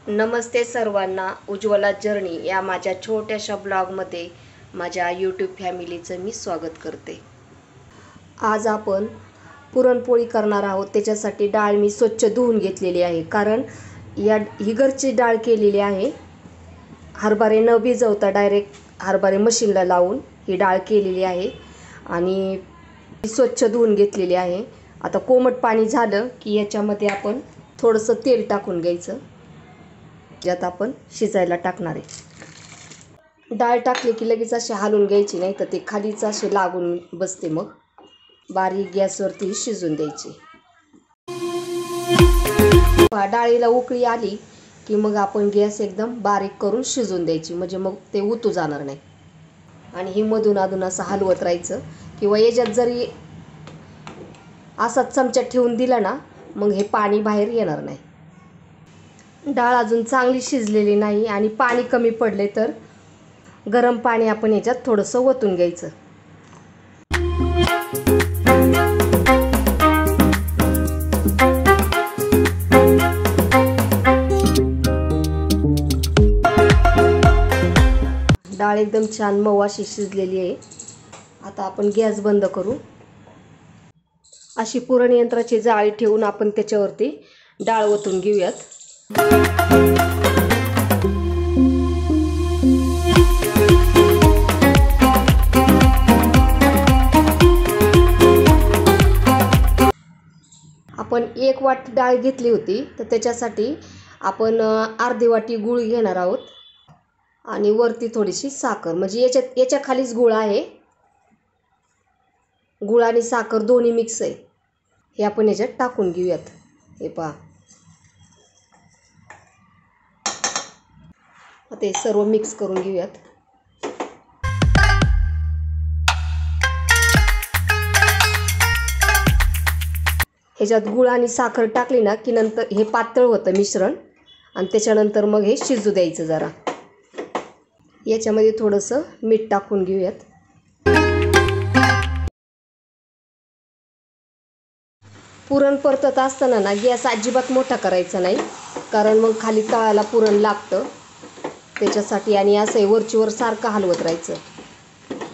नमस्ते सर्वांना, उज्ज्वला जर्नी या माझ्या छोट्याशा ब्लॉगमध्ये माझ्या यूट्यूब फॅमिलीचं मी स्वागत करते। आज आपण पुरणपोळी करणार आहोत। त्याच्यासाठी डाळ मी स्वच्छ धुवून घेतलेली आहे, कारण ही घरची डाळ केलेली आहे। हरभरे न भिजवता डायरेक्ट हरभरे मशीनला लावून ही डाळ केलेली आहे आणि स्वच्छ धुवून घेतलेली आहे। आता कोमट पाणी झालं की याच्यामध्ये आपण थोडंसं तेल टाकून घ्यायचं, ज्यात आपण शिजायला टाकणार आहे। डाळ टाकली की लगेच अशी हलवून घ्यायची, नाही तर ते खालीच असे लागून बसते। मग बारीक गॅसवरती शिजून द्यायची। डाळीला उकळी आली की मग आपण गॅस एकदम बारीक करून शिजून द्यायची, म्हणजे मग ते उतू जाणार नाही। आणि ही मधून अधून असं हलवत राहायचं, किंवा याच्यात जरी असाच चमचा ठेवून दिला ना, मग हे पाणी बाहेर येणार नाही। डाळ अजून चांगली शिजलेली नाही आणि पाणी कमी पडले तर गरम पाणी आपण याच्यात थोडंसं ओतून घ्यायचं। डाळ एकदम छान मऊ अशी शिजलेली आहे। आता आपण गॅस बंद करू। अशी पुरण यंत्राची जाळी ठेवून आपण त्याच्यावरती डाळ ओतून घेऊयात। आपण 1 वाटी डाळ घेतली होती, तर त्याच्यासाठी आपण अर्धी वाटी गूळ घेणार आहोत आणि वरती थोडीशी साखर, म्हणजे याच्या खालीच गूळ आहे। गूळ आणि साखर दोन्ही मिक्स आहे, हे आपण याच्यात टाकून घेऊयात। हे पहा, आता हे सर्व मिक्स करून घेऊयात। ह्याच्यात गूळ आणि साखर टाकली ना की नंतर हे पातळ होतं मिश्रण, आणि त्याच्यानंतर मग हे शिजू द्यायचं जरा। याच्यामध्ये थोडंसं मीठ टाकून घेऊयात। पुरण परतत असताना ना गॅस अजिबात मोठा करायचा नाही, कारण मग खाली तळाला पुरण लागतं त्याच्यासाठी। आणि असं वरचीवर सारखं हलवत राहायचं।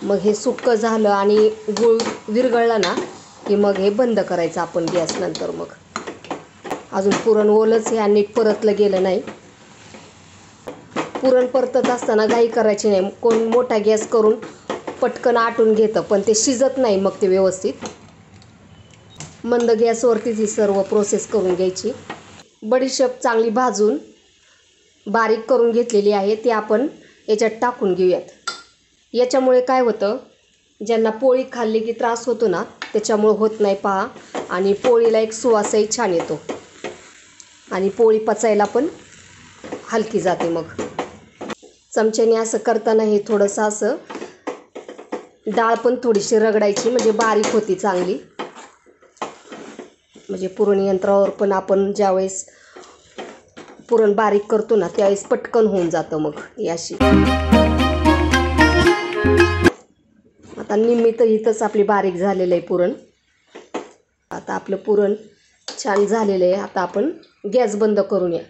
मग हे सुक्कं झालं आणि गूळ विरघळला ना की मग हे बंद करायचं आपण गॅस। नंतर मग अजून पुरण ओलंच आहे आणि नीट परतलं गेलं नाही। पुरण परतत असताना घाई करायची नाही। कोण मोठा गॅस करून पटकन आटून घेतं, पण ते शिजत नाही मग ते व्यवस्थित। मंद गॅसवरतीच ही सर्व प्रोसेस करून घ्यायची। बडीशेप चांगली भाजून बारीक करून घेतलेली आहे, ती आपण याच्यात टाकून घेऊयात। याच्यामुळे काय होतं, ज्यांना पोळी खाल्ली की त्रास होतो ना, त्याच्यामुळे होत नाही पहा। आणि पोळीला एक सुवासही छान येतो आणि पोळी पचायला पण हलकी जाते। मग चमच्याने असं करताना हे थोडंसं असं डाळ पण थोडीशी रगडायची, म्हणजे बारीक होती चांगली। म्हणजे पुरण यंत्रावर पण आपण ज्यावेळेस पुरण बारीक करतो ना त्यावेळेस पटकन होऊन जातं मग ही अशी। आता निम्मीत इथंच आपली बारीक झालेलं आहे पुरण। आता आपलं पुरण छान झालेलं आहे। आता आपण गॅस बंद करूया।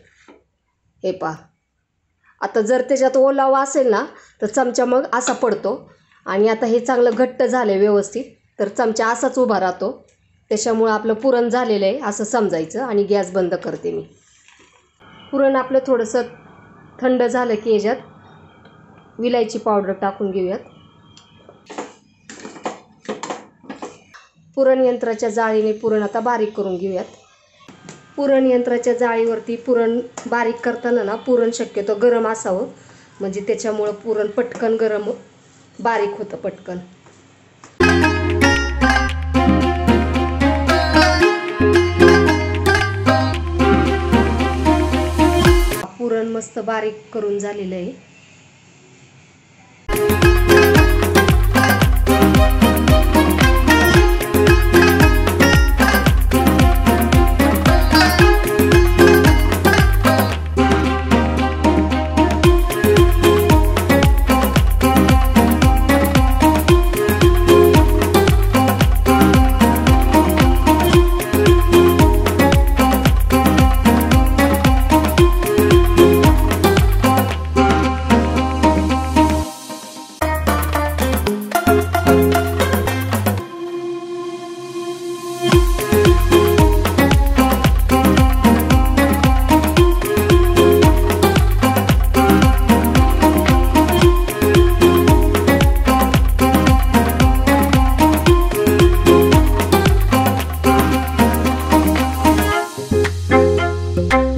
हे पहा, आता जर त्याच्यात ओलावा असेल ना तर चमचा मग असा पडतो, आणि आता हे चांगलं घट्ट झालं व्यवस्थित, तर चमचा असाच उभा राहतो। त्याच्यामुळं आपलं पुरण झालेलं आहे असं समजायचं। आणि गॅस बंद करते मी। पुरण आपलं थोडंसं थंड झालं की याच्यात विलायची पावडर टाकून घेऊयात। पुरण यंत्राच्या जाळीने पुरण आता बारीक करून घेऊयात। पुरण यंत्राच्या जाळीवरती पुरण बारीक करताना ना पुरण शक्यतो गरम असावं, म्हणजे त्याच्यामुळं पुरण पटकन गरम बारीक होतं पटकन। पुरण मस्त बारीक करून झालेलं आहे। आहे.